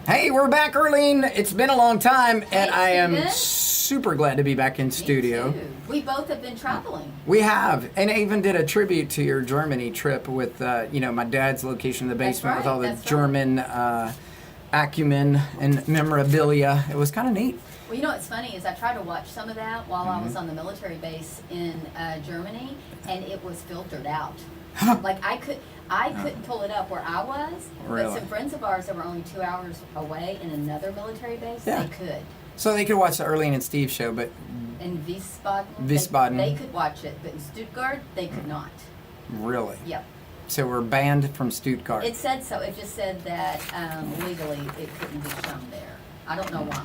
Hey, we're back, Earlene. It's been a long time, and I am Steven. super glad to be back in studio. Me too. We both have been traveling. We have, and I even did a tribute to your Germany trip with, my dad's location in the That's basement with right, all the that's right. German acumen and memorabilia. It was kind of neat. Well, you know what's funny is I tried to watch some of that while I was on the military base in Germany, and it was filtered out. Like I couldn't pull it up where I was, Really? but some friends of ours that were only 2 hours away in another military base, Yeah. they could. So they could watch the Earlene and Steve show, but In Wiesbaden, Wiesbaden. They could watch it, but in Stuttgart, they could not. really. Yep. So we're banned from Stuttgart. It said so. It just said that legally it couldn't be shown there. I don't know why.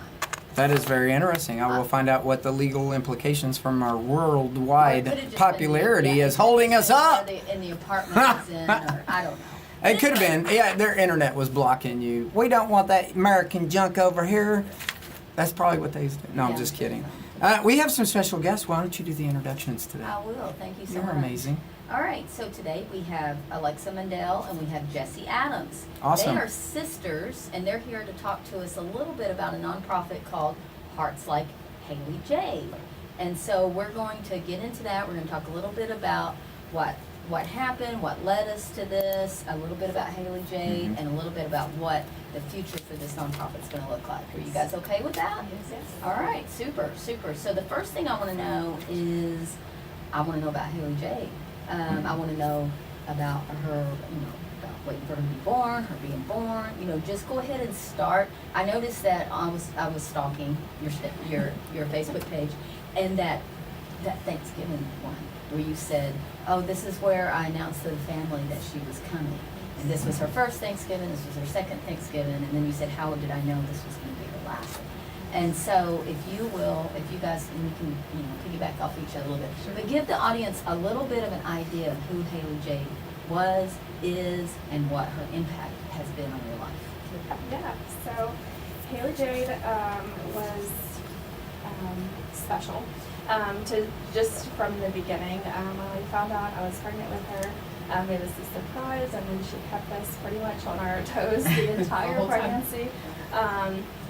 That is very interesting. I will find out what the legal implications from our worldwide Or it could've just popularity been the- is holding us up. In the apartment I was in, or I don't know. It could have been. Yeah, their internet was blocking you. We don't want that American junk over here. That's probably what they said. No, I'm Yeah. just kidding. We have some special guests. Why don't you do the introductions today? I will. Thank you so You're much. amazing. All right. So today we have Alexa Mundel and we have Jessie Adams. Awesome. They are sisters, and they're here to talk to us a little bit about a nonprofit called Hearts Like Hayley Jade. And so we're going to get into that. We're going to talk a little bit about what happened, what led us to this, a little bit about Hayley Jade, Mhm. and a little bit about what the future for this nonprofit is going to look like. Are you guys okay with that? Yes. All right, super, super. So the first thing I want to know is, I want to know about Hayley Jade. I want to know about her, about waiting for her to be born, her being born. Just go ahead and start. I noticed that I was stalking your Facebook page, and that Thanksgiving one where you said, "Oh, this is where I announced to the family that she was coming." And this was her first Thanksgiving, this was her second Thanksgiving, and then you said, "How did I know this was going to be her last?" And so, if you guys, and you can, piggyback off each other a little bit, but give the audience a little bit of an idea of who Hayley Jade was, is, and what her impact has been on your life. Yeah, so Hayley Jade was special. To just from the beginning, when we found out I was pregnant with her, it was a surprise, and then she kept us pretty much on our toes the entire whole time. pregnancy.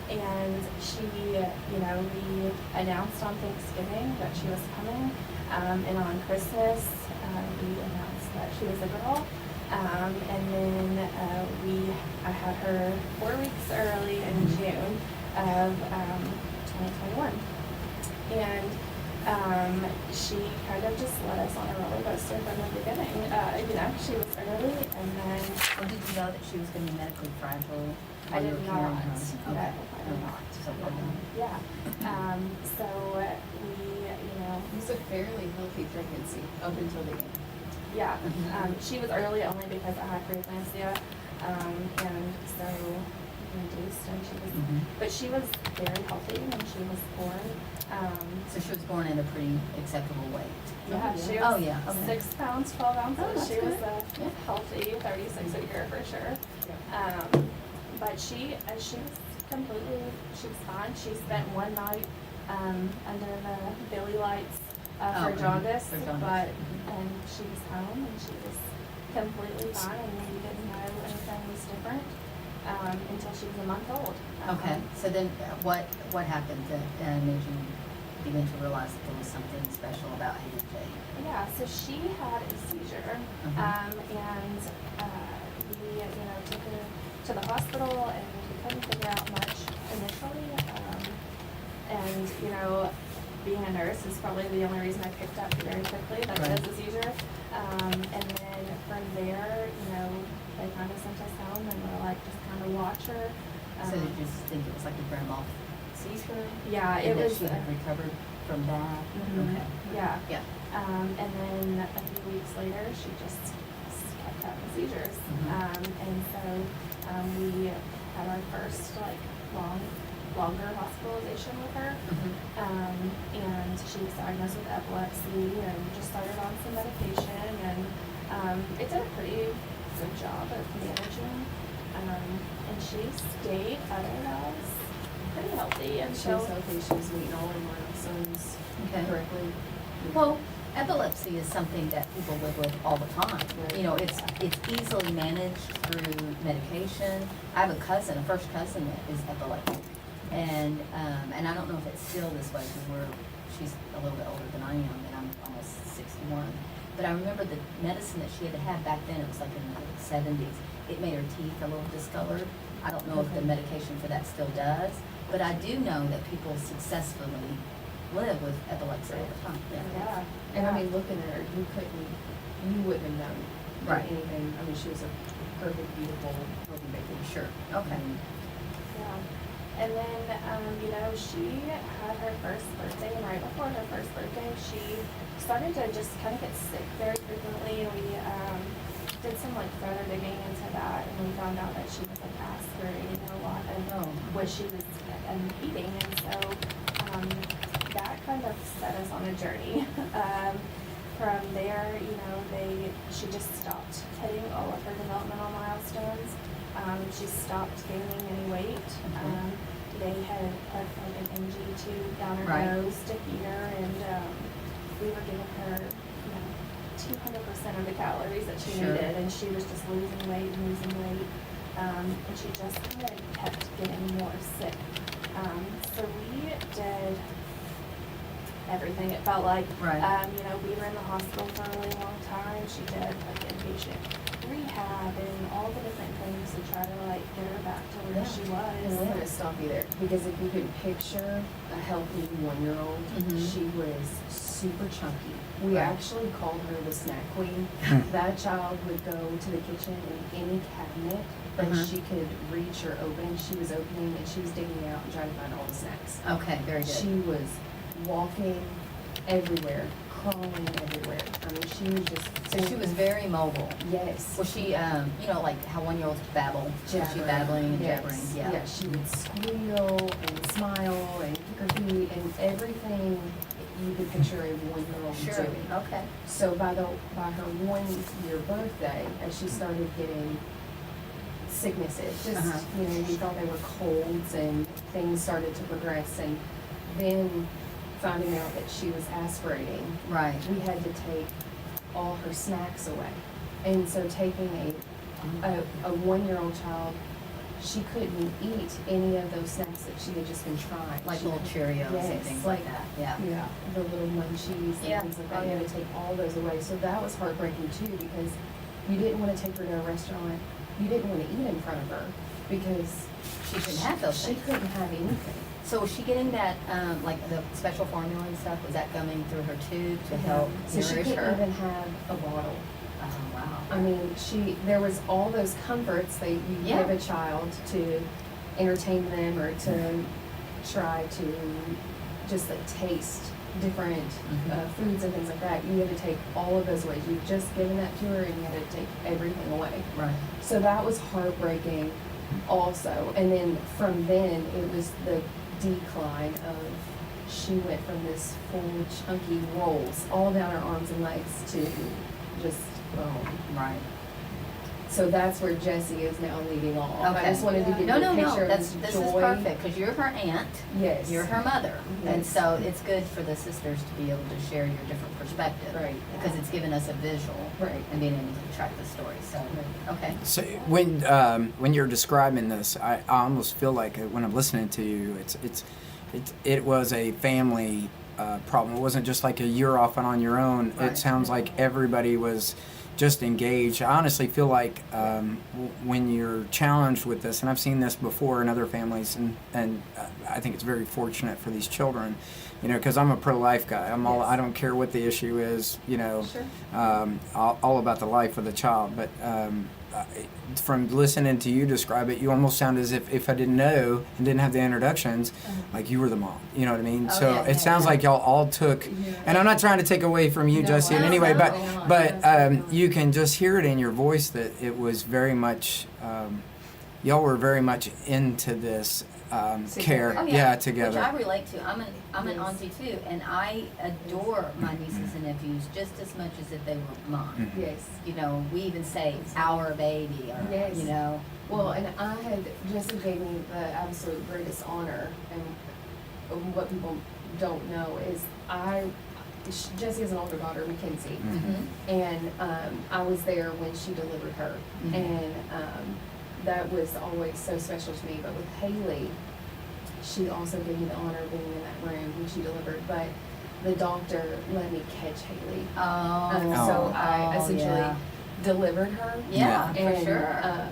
And she, we announced on Thanksgiving that she was coming, and on Christmas, we announced that she was a girl. And then I had her 4 weeks early in June of 2021. And she kind of just led us on a roller coaster from the beginning. She was early, and then Or did you know that she was going to be medically fragile? I while you did were not. carrying her? No, Okay. I did not. So well done. Yeah. So we, It was a fairly healthy pregnancy up until the end. yeah. Mhm. She was early only because I had preeclampsia, and so induced, and she was, Mhm. but she was very healthy when she was born. So she was born at a pretty acceptable weight. Yeah, she was Oh, yeah, okay. 6 pounds, 12 ounces. Oh, that's She was good. a Yeah. healthy 36-weeker for sure. But she was fine. She spent one night under the Billy lights Oh, for jaundice, for jaundice. but Mhm. and she was home and she was completely fine, and we didn't know anything was different until she was a month old. Okay, so then what happened that made you begin to realize that there was something special about Hayley Jade? Yeah, so she had a seizure, Mhm. and we, took her to the hospital, and we couldn't figure out much initially. And being a nurse is probably the only reason I picked up very quickly that Right. it was a seizure. And then from there, they kind of sent us home, and we're like, just kind of watch her. So did you just think it was like a grand mal seizure? Yeah, And it that was. she had recovered from that? Mhm. Okay. Yeah. Yeah. And then a few weeks later, she just kept having seizures. Mhm. And so we had our first longer hospitalization with her. Mhm. And she was diagnosed with epilepsy and just started on some medication. And it did a pretty good job of managing. And she stayed otherwise pretty healthy She until. was healthy, she was meeting all of my sons Okay. correctly. Well, Epilepsy is something that people live with all the time. You know, it's easily managed through medication. I have a cousin, a first cousin that is epileptic. And I don't know if it's still this way because she's a little bit older than I am, and I'm almost 61. But I remember the medicine that she had to have back then, it was like in the 70s. It made her teeth a little discolored. I don't know if the medication for that still does, but I do know that people successfully live with epilepsy all the time. Yeah. And I mean, looking at her, you wouldn't have known Right. anything. I mean, she was a perfect, beautiful, healthy baby. Sure, okay. Yeah. And then, she had her first birthday, and right before her first birthday, she started to just kind of get sick very frequently. We did some further digging into that, and we found out that she was aspirating a lot of what she was eating, and so that kind of set us on a journey. From there, she just stopped hitting all of her developmental milestones. She stopped gaining any weight. They had put an NG tube down her nose to feed her, and we were giving her 200% of the calories that she needed, and she was just losing weight and losing weight, and she just kind of kept getting more sick. So we did everything. It felt like, we were in the hospital for a really long time. She did inpatient rehab and all the different things to try to get her back to where she And I'm was. gonna stop you there, because if you could picture a healthy 1-year-old, she was super chunky. We actually called her the snack queen. That child would go to the kitchen and any cabinet that she could reach or open, she was opening, and she was digging out and trying to find all the snacks. Okay, very good. She was walking everywhere, crawling everywhere. I mean, she was just. So she was very mobile. Yes. Was she, like how 1-year-olds babble? Was she babbling and jabbering? Yeah. Yeah, she would squeal and smile and kick her feet and everything you could picture a 1-year-old doing. Okay. So by her 1-year birthday, as she started getting sicknesses, just we thought they were colds, and things started to progress, and then finding out that she was aspirating, Right. we had to take all her snacks away. And so taking a 1-year-old child, she couldn't eat any of those snacks that she had just been trying. Like She little had- Cheerios and Yes, things like that. Yeah. Yeah, the little munchies and Yeah. things like that. You had to take all those away. So that was heartbreaking too, because you didn't want to take her to a restaurant. You didn't want to eat in front of her because She couldn't have those she things. couldn't have anything. So was she getting that, like the special formula and stuff? Was that coming through her tube to help So she nourish couldn't her? even have a bottle. Oh, wow. I mean, there was all those comforts that you give a child to entertain them or to try to just taste different foods and things like that. You had to take all of those away. You've just given that to her, and you had to take everything away. Right. So that was heartbreaking also. And then from then, it was the decline of, she went from this full chunky rolls all down her arms and legs to just bone. Right. So that's where Jessie is now leading off. I just wanted to give No, you a no, picture no. of This the is joy. perfect because you're her aunt. Yes. You're her mother, and Yes. so it's good for the sisters to be able to share your different perspective, Right. Because it's given us a visual, Right. and being able to track the story. So, okay. So when you're describing this, I almost feel like when I'm listening to you, it was a family problem. It wasn't just like you're off and on your own. Right. It sounds like everybody was just engaged. I honestly feel like when you're challenged with this, and I've seen this before in other families, and I think it's very fortunate for these children, because I'm a pro-life guy. I don't care what the issue is, Sure. all about the life of the child. But from listening to you describe it, you almost sound as if I didn't know and didn't have the introductions, like you were the mom. You know what I mean? Oh, So yeah, it sounds like y'all all took, and I'm not trying to take away from you, No, Jessie, in no, any way, no, but you can just hear it in your voice that it was very much, y'all were very much into this care, Oh, yeah. together. Which I relate to. I'm an Yes. auntie too, and I adore my nieces and nephews just as much as if they were mine. Yes. We even say our baby, or Yes. Well, and Jessie gave me the absolute greatest honor, and what people don't know is Jesse has an older daughter, Mackenzie. Mm-hmm. And I was there when she delivered her. Mhm. And that was always so special to me. But with Hayley, she also gave me the honor of being in that room when she delivered. But the doctor let me catch Hayley. Oh. So I essentially yeah. delivered her. Yeah, Yeah. for sure.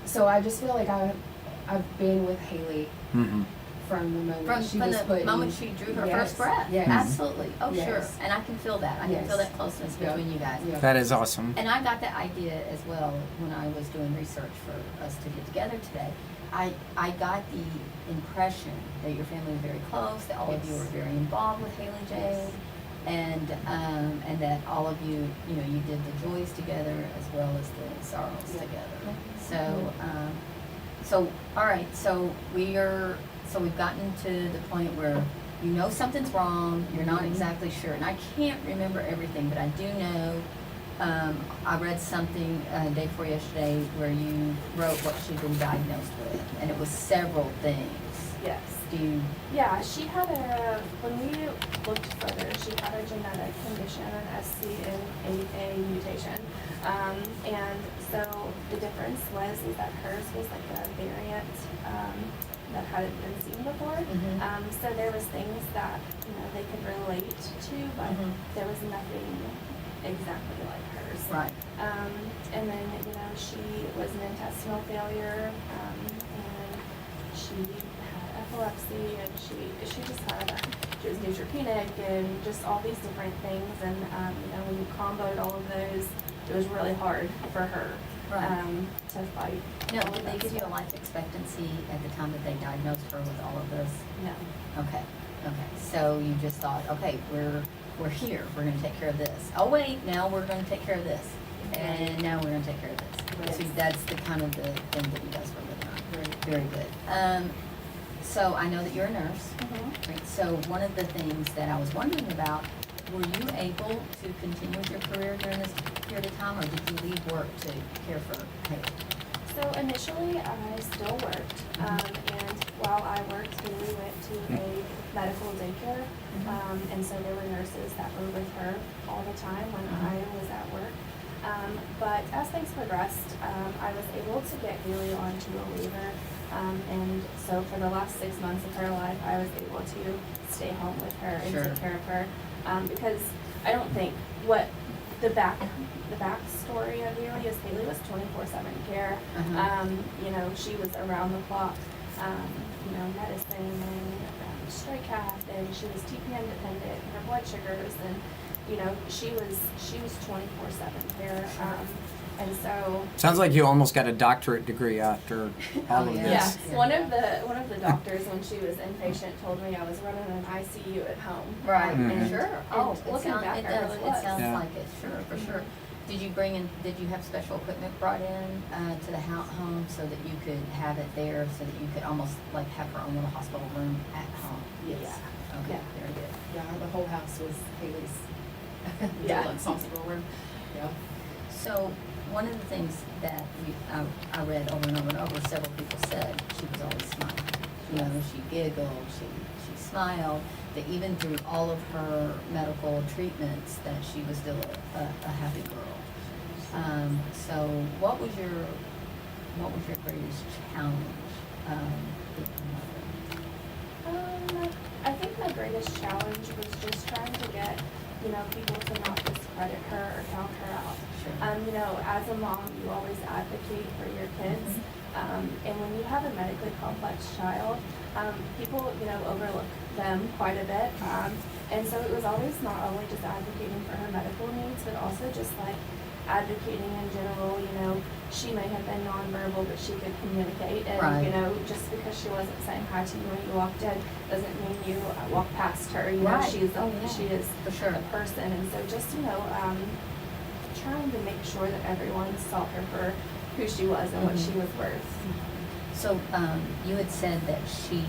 So I just feel like I've been with Hayley Mm-hmm. from the moment From, she from was the put moment in. she drew her Yes, first breath. yes. Absolutely. Oh, Yes. sure. And I can feel that. I can Yes. feel that closeness Yeah. between you guys. Yeah. That is awesome. And I got that idea as well when I was doing research for us to get together today. I got the impression that your family was very close, that all of you Yes. were very involved with Hayley Jade, and that all of you, you did the joys together as well as the sorrows Yeah. together. Yeah. So all right, so we've gotten to the point where you know something's wrong, you're not Mhm. exactly sure, and I can't remember everything, but I do know, I read something day before yesterday where you wrote what she'd been diagnosed with, and it was several things. Yes. Do you, Yeah, she had when we looked further, she had a genetic condition, an SCN8A mutation. And so the difference was that hers was like a variant that hadn't been seen before. Mhm. So there was things that, they could relate to, but Mhm. there was nothing exactly like hers. right, And then, she was an intestinal failure, and she had epilepsy, and she just had, she was neutropenic, and just all these different things, and, when you comboed all of those, it was really hard for her, right. to fight. Now, all of did they that give you a stuff. life expectancy at the time that they diagnosed her with all of this? No. Okay, so you just thought, okay, we're here, we're gonna take care of this. Oh wait, now we're gonna take care of this, and now we're gonna take care of this. So Right. that's the kind of the thing that you guys were living on. Right. Very good. So I know that you're a nurse, Mhm. right? So one of the things that I was wondering about, were you able to continue with your career during this period of time, or did you leave work to care for Hayley? So initially, I still worked, and while I worked, we went to a medical daycare, and so there were nurses that were with her all the time when I was at work. But as things progressed, I was able to get Hayley onto a waiver, and so for the last 6 months of her life, I was able to stay home with her and Sure. take care of her, because I don't think what the backstory of Hayley is Hayley was 24/7 care. She was around the clock, medicine and stray cat, and she was TPN dependent, her blood sugars, and she was 24/7 care. And so Sounds like you almost got a doctorate degree after all Oh, of yeah. this. yeah, one of the doctors when she was inpatient told me I was running an ICU at home. Right, Mhm. sure. Oh, And it looking sounds, back, it I does, really it was. sounds Yeah. like it, sure, for sure. Did you have special equipment brought in, to the home so that you could have it there, so that you could almost like have her own little hospital room at home? Yes. Okay, Yeah. very good. Yeah, the whole house was Hayley's Yeah. deluxe hospital room. Yeah. So, one of the things that I read over and over and over, several people said she was always smiling. She giggled, she smiled, that even through all of her medical treatments, that she was still a happy girl. So what was your greatest challenge? With your mother? I think my greatest challenge was just trying to get, people to not discredit her or count her out. Sure. As a mom, you always advocate for your kids. And when you have a medically complex child, people, overlook them quite a bit. And so it was always not only just advocating for her medical needs, but also just like advocating in general. She may have been nonverbal, but she could communicate. And, Right. just because she wasn't saying hi to you when you walked in doesn't mean you walk past her. Right. She is Oh, yeah. she is For sure. a person. And so just, trying to make sure that everyone saw her for who she was and what she was worth. So, you had said that she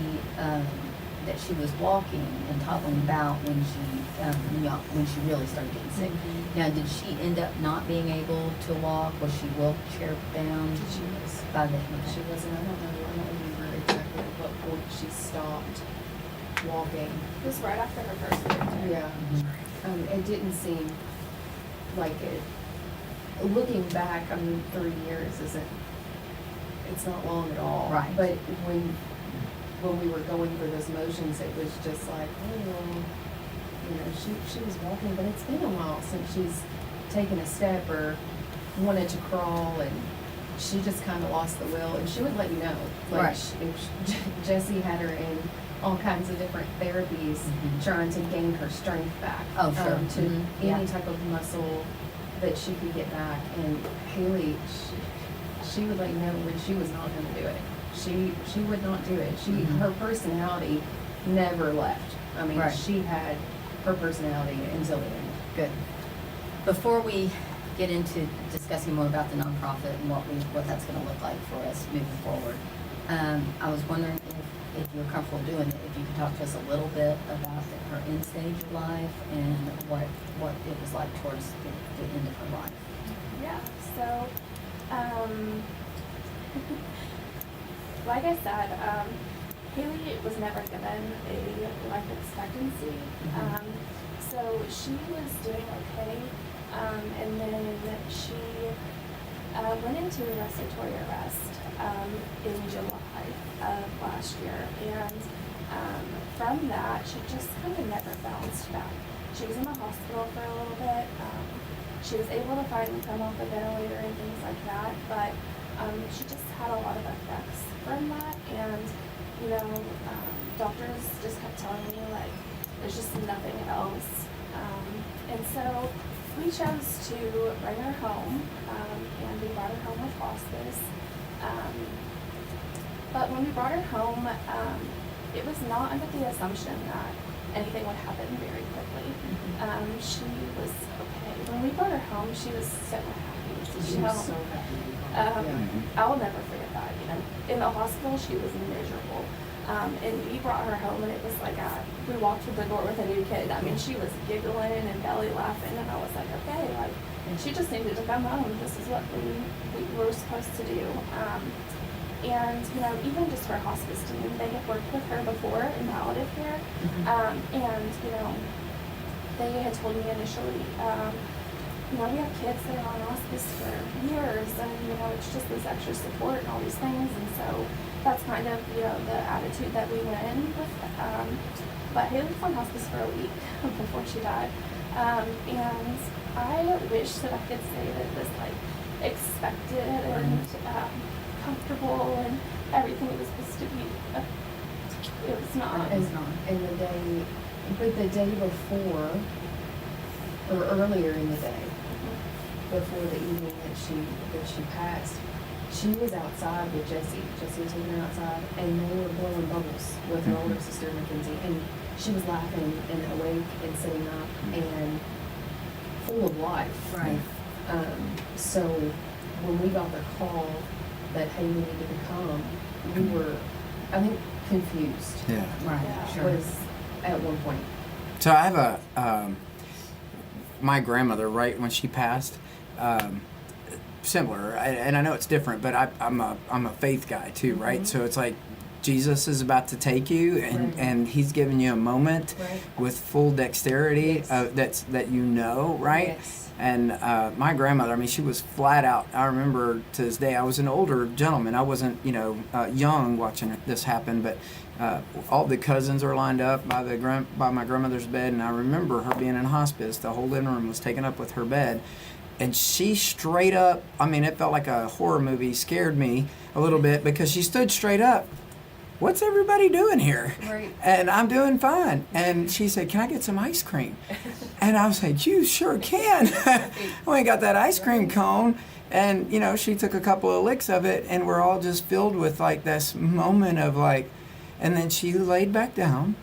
was walking and toddling about when she really started getting sick. Now, did she end up not being able to walk? Was she wheelchair bound? She was. By then, She wasn't. I don't remember exactly at what point she stopped. walking. It was right after her first birthday. Yeah. It didn't seem like it. Looking back, 3 years it's not long at all. Right. But when we were going through those motions, it was just like, oh, she was walking, but it's been a while since she's taken a step or wanted to crawl, and she just kind of lost the will, and she would let you know. Like, Right. Jesse had her in all kinds of different therapies, trying to gain her strength back. Oh, sure. To Yeah. any type of muscle that she could get back. And Hayley, she would let you know when she was not going to do it. She would not do it. Her personality never left. Right. She had her personality until the end. Good. Before we get into discussing more about the nonprofit and what that's going to look like for us moving forward, I was wondering if you're comfortable doing it, if you could talk to us a little bit about her end stage of life and what it was like towards the end of her life. Yeah, so, like I said, Hayley was never given a life expectancy. So she was doing okay, and then she went into respiratory arrest in July of last year, and from that she just kind of never bounced back. She was in the hospital for a little bit. She was able to finally come off the ventilator and things like that, but she just had a lot of effects from that, and doctors just kept telling me, like, there's just nothing else. And so we chose to bring her home, and we brought her home with hospice. But when we brought her home, it was not under the assumption that anything would happen very quickly. She was okay. When we brought her home, she was so happy to be She was home. so happy. I'll never forget that. In the hospital, she was miserable. And we brought her home, and it was like we walked through the door with a new kid. She was giggling and belly laughing, and I was like, okay, like, she just needed to come home. This is what we were supposed to do. And even just her hospice team, they had worked with her before in palliative care, and they had told me initially, we have kids that are on hospice for years, and it's just this extra support and all these things, and so that's kind of the attitude that we went in with. But Hayley was on hospice for a week before she died, and I wish that I could say that it was like expected and comfortable and everything it was supposed to be. It was not. And the day before, or earlier in the day, before the evening that she passed, she was outside with Jesse. Jesse was taking her outside, and they were blowing bubbles with her older sister, Mackenzie. And she was laughing and awake and sitting up and full of life. Right. So when we got the call that Hayley needed to come, we were, I think, confused. Yeah. Right. Yeah. Sure. Was at one point. So I have my grandmother, right when she passed, similar, and I know it's different, but I'm a faith guy too, right? So it's like Jesus is about to take you, and He's giving you a moment with full dexterity, Yes. that right? Yes. And my grandmother, she was flat out. I remember to this day, I was an older gentleman. I wasn't, young watching this happen, but all the cousins are lined up by my grandmother's bed, and I remember her being in hospice. The whole living room was taken up with her bed, and she straight up, it felt like a horror movie, scared me a little bit because she stood straight up. What's everybody doing here? Right. And I'm doing fine. And she said, can I get some ice cream? And I was like, you sure can. We got that ice cream cone. And, she took a couple of licks of it, and we're all just filled with like this moment of like, and then she laid back down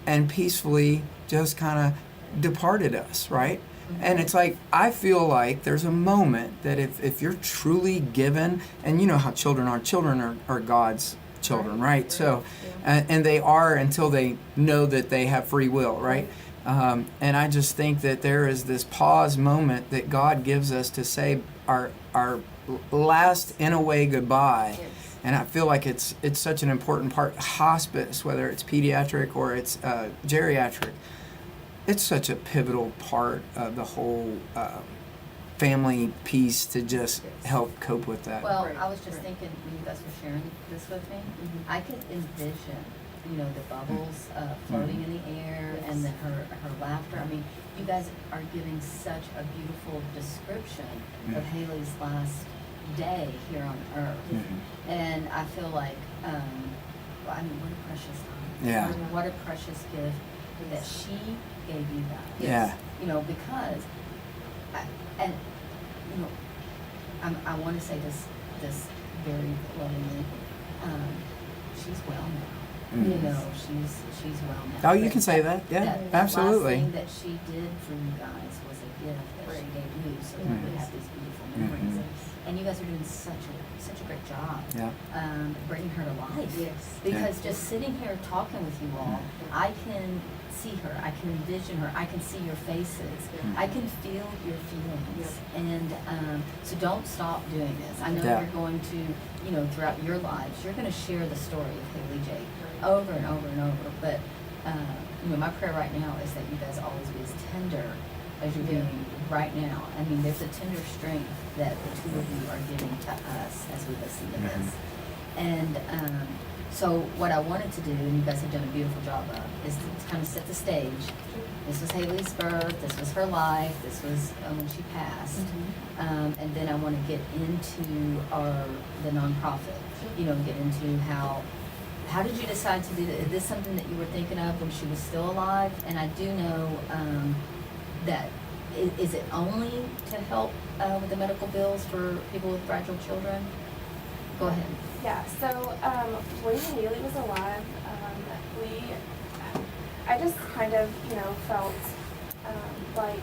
and peacefully just kind of departed us, right? And it's like, I feel like there's a moment that if you're truly given, and you know how children are God's children, right? So, and they are until they know that they have free will, right? And I just think that there is this pause moment that God gives us to say our last, in a way, goodbye. Yes. And I feel like it's such an important part. Hospice, whether it's pediatric or it's geriatric, it's such a pivotal part of the whole family piece to just help cope with that. Well, Right, I was just right. thinking, when you guys were sharing this with me, Mhm. I could envision, the bubbles floating in the air and then her laughter. I mean, you guys are giving such a beautiful description of Hayley's last day here on Earth. Mhm. And I feel like, what a precious time. Yeah. What a precious gift that she gave you guys. Yeah. Because, I want to say this very lovingly. She's well now. She's well now. Oh, you But can say that. Yeah, that absolutely. last thing that she did for you guys was a gift that she gave you, so that we have these beautiful memories. And you guys are doing such a great job. Yeah. Bringing her to life. Yes. Because just sitting here talking with you all, I can see her, I can envision her, I can see your faces, I can feel your feelings. And so don't stop doing this. I know Yeah. you're going to, throughout your lives, you're going to share the story of Hayley Jade over and over and over. But, my prayer right now is that you guys always be as tender as you're being right now. I mean, there's a tender strength that the two of you are giving to us as we listen to this. And so what I wanted to do, and you guys have done a beautiful job of, is to kind of set the stage. This was Hayley's birth, this was her life, this was when she passed. And then I want to get into the nonprofit, get into how did you decide to do that? Is this something that you were thinking of when she was still alive? And I do know that, is it only to help with the medical bills for people with fragile children? Go ahead. Yeah, so when Hayley was alive, I just kind of, felt like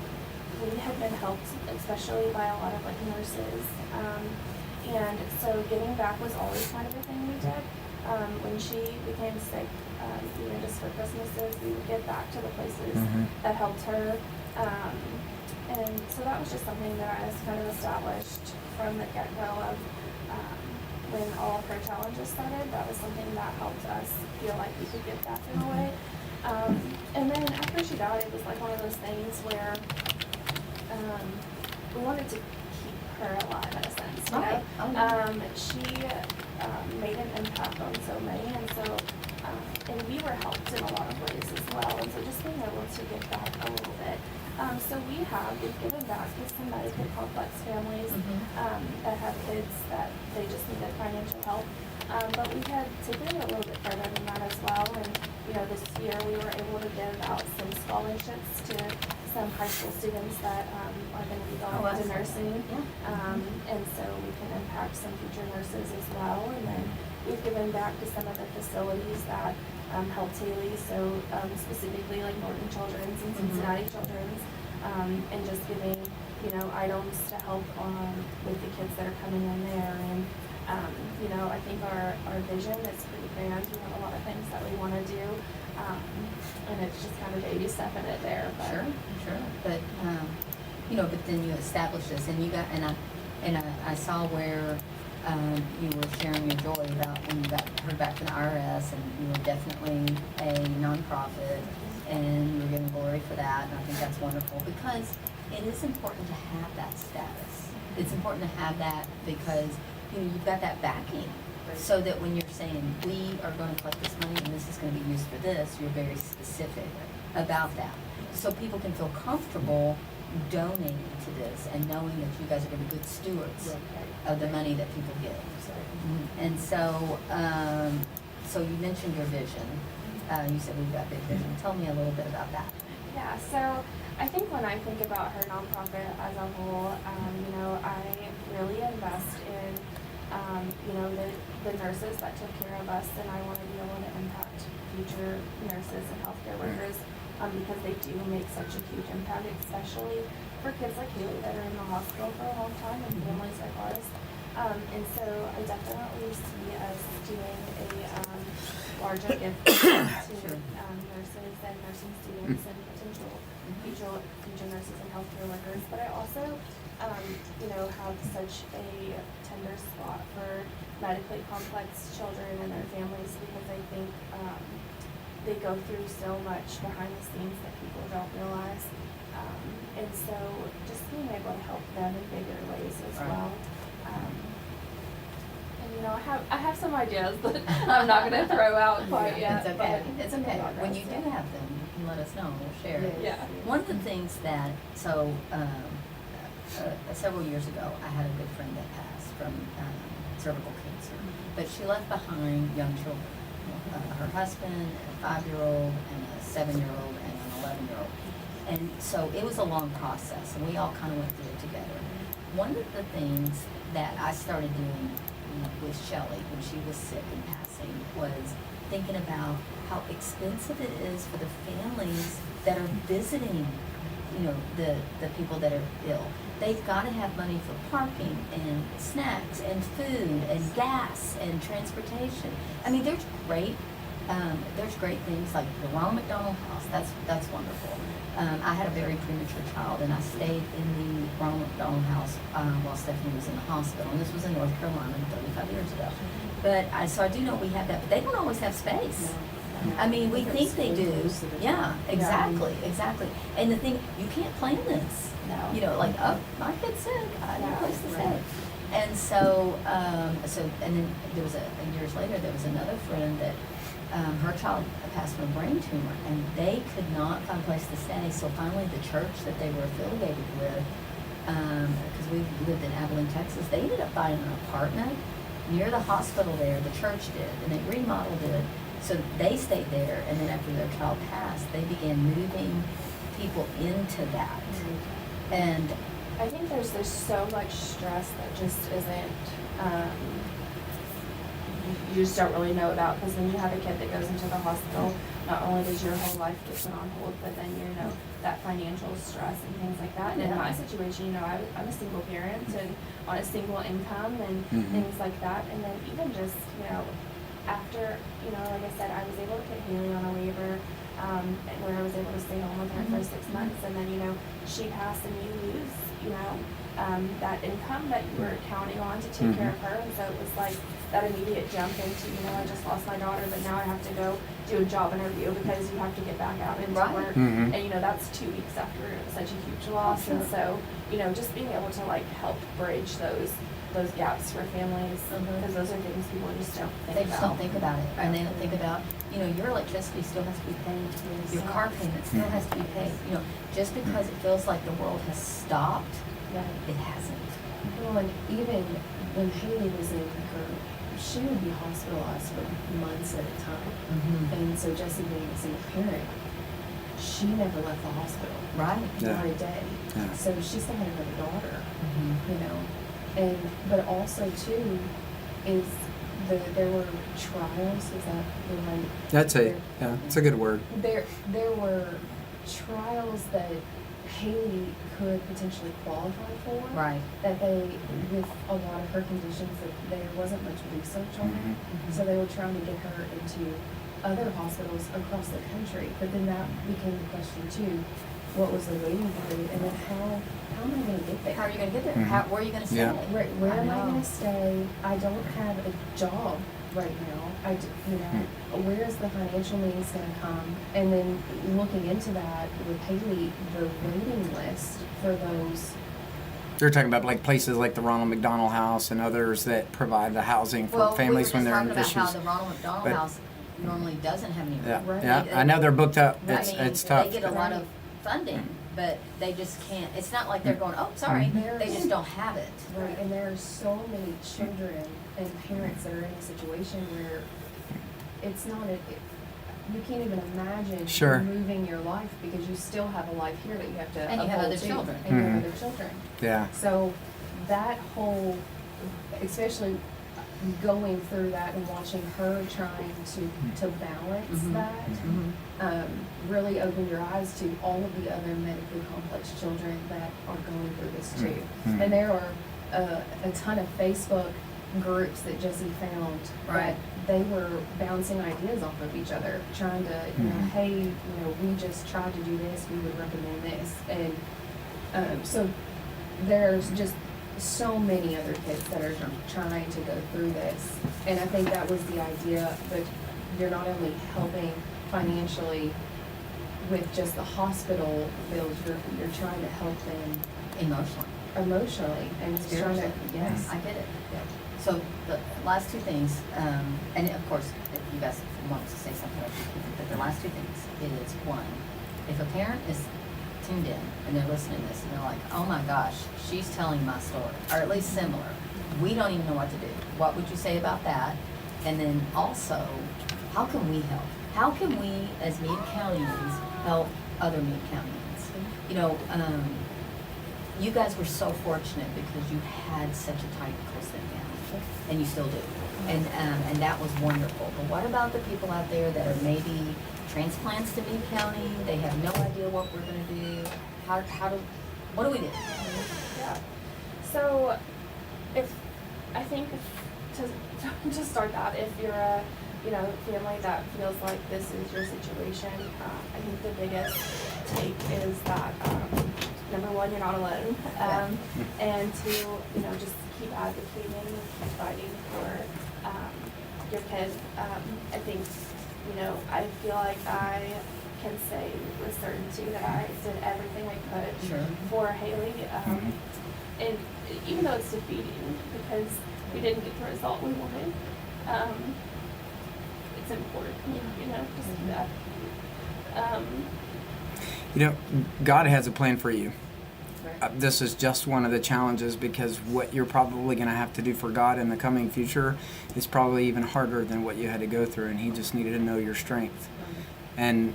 we had been helped, especially by a lot of nurses. And so giving back was always kind of a thing we did. When she became sick, even just for Christmases, we would give back to the places that helped her. And so that was just something that I was kind of established from the get-go of when all of her challenges started. That was something that helped us feel like we could give back in a way. And then after she died, it was one of those things where we wanted to keep her alive in a sense. Right. She made an impact on so many, and so and we were helped in a lot of ways as well. And so just being able to give back a little bit. So we've given back to some medically complex families that have kids that they just needed financial help. But we had taken it a little bit further than that as well. And this year we were able to give out some scholarships to some high school students that are going to be going into nursing. And so we can impact some future nurses as well. And then we've given back to some of the facilities that helped Hayley, so specifically Norton Children's and Cincinnati Children's, and just giving, items to help with the kids that are coming in there. And, I think our vision is pretty grand. We have a lot of things that we want to do, and it's just kind of baby stepping it there. But. Sure. But, but then you established this, and you got, and I saw where you were sharing your joy about when you heard back from the IRS, and you were definitely a nonprofit, and you were giving glory for that, and I think that's wonderful, because it is important to have that status. It's important to have that because, you've got that backing, so that when you're saying, we are going to collect this money, and this is going to be used for this, you're very specific about that. So people can feel comfortable donating to this and knowing that you guys are going to be good stewards of the money that people give. And so, so you mentioned your vision. You said we've got big vision. Tell me a little bit about that. Yeah, so I think when I think about her nonprofit as a whole, I really invest in, the nurses that took care of us, and I want to be able to impact future nurses and healthcare workers. Because they do make such a huge impact, especially for kids like Hayley that are in the hospital for a long time and families like ours. And so I definitely see us doing a larger gift to nurses and nursing students and potential future nurses and healthcare workers. But I also, have such a tender spot for medically complex children and their families, because I think they go through so much behind the scenes that people don't realize. And so just being able to help them in bigger ways as Right. well. And I have some ideas that I'm not going to throw out quite yet. It's okay. but It's okay. progress, When you do yeah. have them, you can let us know. We'll share. Yeah. One of the things that, several years ago, I had a good friend that passed from cervical cancer, but she left behind young children. Her husband, a 5-year-old, and a 7-year-old, and an 11-year-old. And so it was a long process, and we all kind of went through it together. One of the things that I started doing with Shelley when she was sick and passing was thinking about how expensive it is for the families that are visiting, the people that are ill. They've got to have money for parking and snacks and food and gas and transportation. I mean, there's great things like the Ronald McDonald House. That's wonderful. I had a very premature child, and I stayed in the Ronald McDonald House while Stephanie was in the hospital. And this was in North Carolina 35 years ago. So I do know we have that, but they don't always have space. I mean, we think they do. Yeah, exactly. And the thing, you can't plan this. No. Like, oh, my kid's sick. I need a place to stay. Right. And so, and then there was years later, there was another friend that her child passed from a brain tumor, and they could not find a place to stay. So finally, the church that they were affiliated with, because we lived in Abilene, Texas, they ended up buying an apartment near the hospital there. The church did, and they remodeled it. So they stayed there, and then after their child passed, they began moving people into that. And I think there's so much stress that just isn't, you just don't really know about, because when you have a kid that goes into the hospital, not only does your whole life get put on hold, but then that financial stress and things like that. And in my situation, I'm a single parent and on a single income and things like that. And then even just, after, like I said, I was able to put Hayley on a waiver, where I was able to stay home with her for 6 months, and then, she passed, and you lose, that income that you were counting on to take care of her. And so it was like that immediate jump into, I just lost my daughter, but now I have to go do a job interview because you have to get back out into work. And, that's 2 weeks after such a huge loss. And so, just being able to help bridge those gaps for families, because those are things people just don't think about. they just don't think about it. And they don't think about, your electricity still has to be paid. Your car payment still has to be paid. Just because it feels like the world has stopped, it hasn't. Well, and even when Hayley was in she would be hospitalized for months at a time. And so Jessie being a single parent, she never left the hospital. Right. Not a day. Yeah. So she still had another daughter, And, but also too, is there were trials, is that the right? It's a good word. There were trials that Hayley could potentially qualify for. Right. That they, with a lot of her conditions, that there wasn't much research on it. So they were trying to get her into other hospitals across the country. But then that became the question too. What was the waiting period? And then how am I going to get there? How are you going to get there? Where are you going to stay? Yeah. Where am I going to stay? I don't have a job right now. Where is the financial means going to come? And then looking into that with Hayley, the waiting list for those. They're talking about places like the Ronald McDonald House and others that provide the housing for families when they're in talking issues. about how the Ronald McDonald House normally doesn't have any room. Right. I know they're booked up. Right. It's tough. They get a lot of funding, but they just can't. It's not like they're going, oh, sorry. They just don't have it. Right, and there are so many children and parents that are in a situation where it's not you can't even imagine moving your life because you still have a life here that you have to And you have uphold other too. children. And you have other children. Yeah. So that whole, especially going through that and watching her trying to balance that, really opened your eyes to all of the other medically complex children that are going through this too. And there are a ton of Facebook groups that Jessie found that they were bouncing ideas off of each other, trying to, hey, we just tried to do this, we would recommend this. And so there's just so many other kids that are trying to go through this. And I think that was the idea, that you're not only helping financially with just the hospital bills, you're trying to help them emotionally and trying to, Spiritually. yes. I get it. So the last two things, and of course, if you guys want to say something else, you can, but the last two things is, one, if a parent is tuned in and they're listening to this and they're like, oh my gosh, she's telling my story, or at least similar, we don't even know what to do. What would you say about that? And then also, how can we help? How can we, as Meade Countyans, help other Meade Countyans? You know, you guys were so fortunate because you had such a tight, close-knit family, and you still do. And that was wonderful. But what about the people out there that are maybe transplants to Meade County? They have no idea what we're going to do. What do we do? Yeah. So, to start that, if you're a family that feels like this is your situation, I think the biggest take is that number one, you're not alone, and two, just keep advocating and keep fighting for your kid. I think, I feel like I can say with certainty that I did everything I could for Hayley, and even though it's defeating because we didn't get the result we wanted, it's important, just do that. God has a plan for you. This is just one of the challenges, because what you're probably going to have to do for God in the coming future is probably even harder than what you had to go through, and He just needed to know your strength. And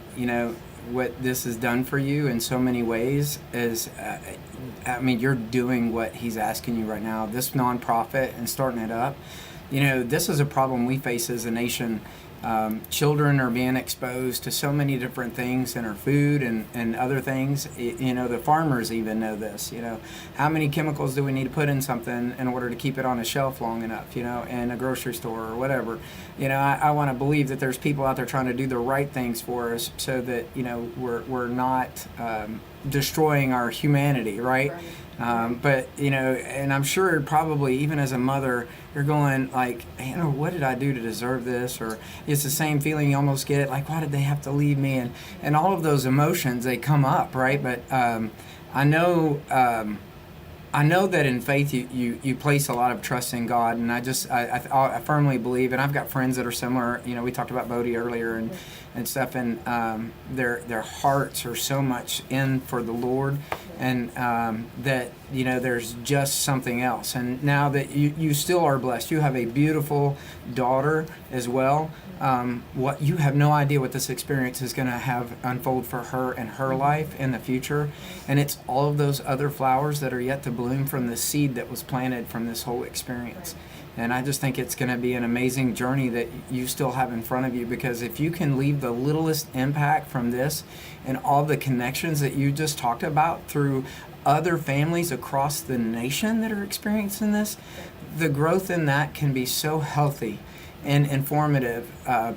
what this has done for you in so many ways is, you're doing what He's asking you right now. This nonprofit and starting it up, this is a problem we face as a nation. Children are being exposed to so many different things in our food and other things. The farmers even know this. How many chemicals do we need to put in something in order to keep it on a shelf long enough, in a grocery store or whatever. I want to believe that there's people out there trying to do the right things for us so that, we're not destroying our humanity, right? But, and I'm sure probably even as a mother, you're going like, what did I do to deserve this? Or it's the same feeling you almost get, like, why did they have to leave me? And all of those emotions, they come up, right? But I know that in faith you place a lot of trust in God, and I firmly believe, and I've got friends that are similar. We talked about Bodie earlier and stuff, and their hearts are so much in for the Lord, and that there's just something else. And now that you still are blessed, you have a beautiful daughter as well. What you have no idea what this experience is going to have unfold for her and her life in the future, and it's all of those other flowers that are yet to bloom from the seed that was planted from this whole experience. And I just think it's going to be an amazing journey that you still have in front of you, because if you can leave the littlest impact from this and all the connections that you just talked about through other families across the nation that are experiencing this, the growth in that can be so healthy and informative,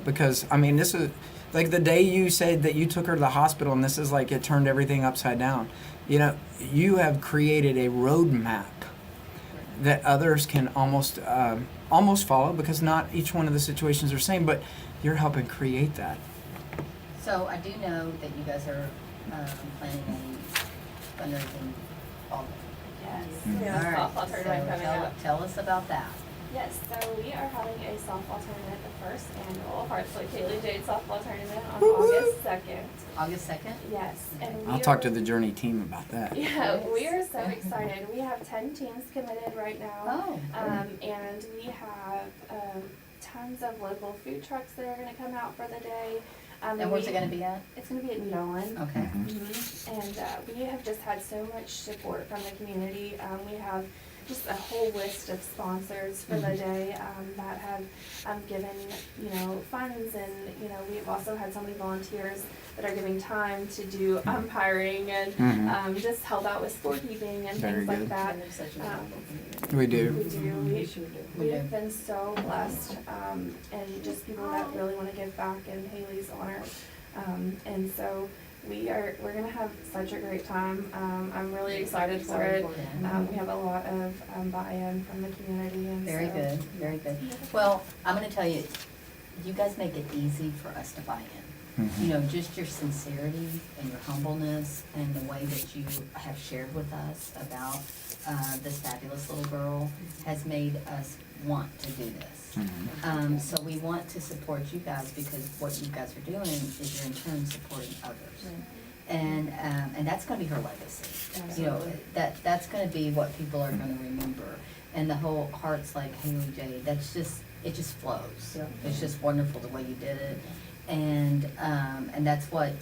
because this is like the day you said that you took her to the hospital, and this is like it turned everything upside down. You have created a roadmap that others can almost follow, because not each one of the situations are the same, but you're helping create that. So I do know that you guys are planning a fundraising fall. Yes. All We have a right. softball tournament coming up. Tell us about that. Yes, so we are having a softball tournament, the first annual Hayley Jade softball tournament on August 2nd. August 2nd? Yes. And I'll talk to the Journey team about that. Yeah, we are so excited. We have 10 teams committed right now. Oh. And we have tons of local food trucks that are going to come out for the day. And where's it going to be at? It's going to be at Mundel. Okay. And we have just had so much support from the community. We have just a whole list of sponsors for the day that have given funds, and we've also had so many volunteers that are giving time to do umpiring and just help out with scorekeeping and Very things like good. that. We do. We have been so blessed, and just people that really want to give back in Hayley's honor. And so we're gonna have such a great time. I'm really excited for it. We have a lot of buy-in from the community, and Very so, good, very good. Well, I'm gonna tell you, you guys make it easy for us to buy in. You know, just your sincerity and your humbleness and the way that you have shared with us about this fabulous little girl has made us want to do this. So we want to support you guys because what you guys are doing is you're in turn supporting others. And that's gonna be her legacy. You know, that's gonna be what people are gonna remember. And the whole Hearts Like Hayley Jade, it just flows. It's just wonderful the way you did it. And that's what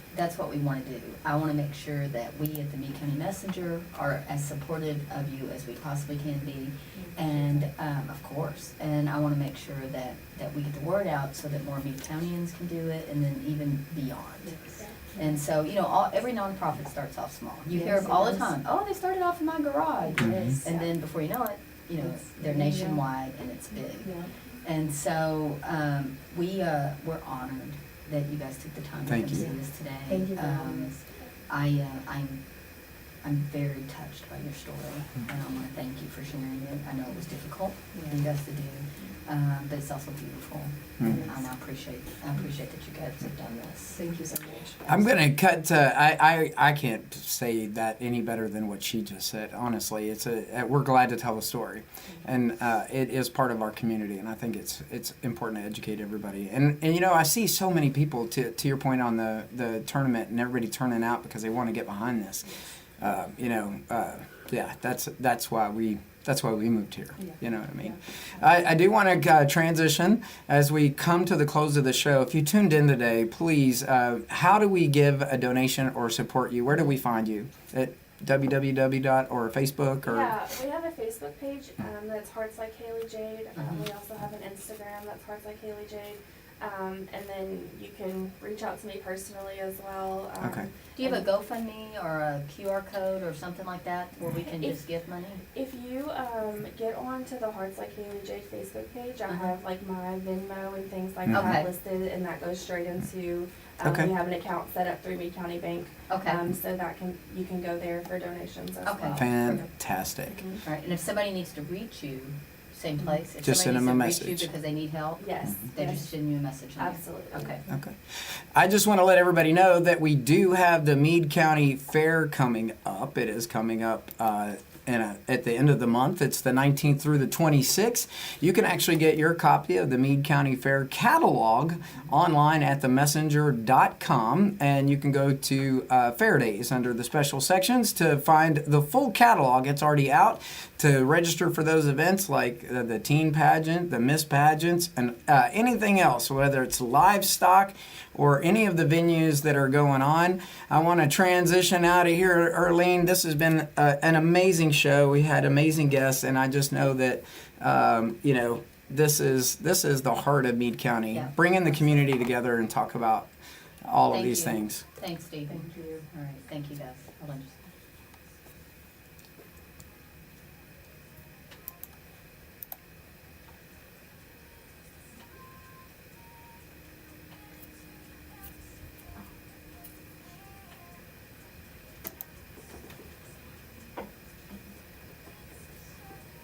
we want to do. I want to make sure that we at the Meade County Messenger are as supportive of you as we possibly can be, and of course, and I want to make sure that we get the word out so that more Meade Countyans can do it, and then even beyond. And so, you know, every nonprofit starts off small. You hear it all the time. Oh, they started off in my garage, and then before you know it, you know, they're nationwide and it's big. And so we're honored that you guys took the time to come see us today. Thank you for having us. I'm very touched by your story, and I want to thank you for sharing it. I know it was difficult for you guys to do, but it's also beautiful, and I appreciate that you guys have done this. Thank you so much. I'm going to cut to, I can't say that any better than what she just said. Honestly, we're glad to tell the story, and it is part of our community, and I think it's important to educate everybody. And you know, I see so many people, to your point on the tournament, and everybody turning out because they want to get behind this. That's why we moved here. You know what I mean? I do want to transition as we come to the close of the show. If you tuned in today, please, how do we give a donation or support you? Where do we find you? At www. or Facebook? Or? Yeah, we have a Facebook page that's Hearts Like Hayley Jade. We also have an Instagram that's Hearts Like Hayley Jade. And then you can reach out to me personally as well. Okay. Do you have a GoFundMe or a QR code or something like that where we can just give money? If you get onto the Hearts Like Hayley Jade Facebook page, I have like my Venmo and things like that listed, and that goes straight into. We have an account set up through Meade County Bank. So that you can go there for donations as well. Fantastic. All right, and if somebody needs to reach you, same place. If just send them a message. Reach you because they need help. Yes. They just send you a message. Absolutely. Okay. I just want to let everybody know that we do have the Meade County Fair coming up. It is coming up at the end of the month. It's the 19th through the 26th. You can actually get your copy of the Meade County Fair catalog online at themessenger.com, and you can go to Fair Days under the special sections to find the full catalog. It's already out. To register for those events like the teen pageant, the Miss pageants, and anything else, whether it's livestock or any of the venues that are going on. I want to transition out of here, Earlene. This has been an amazing show. We had amazing guests, and I just know that this is the heart of Meade County, bringing the community together and talk about all of these things. Thanks, Steve. Thank you. All right, thank you guys. Hold on just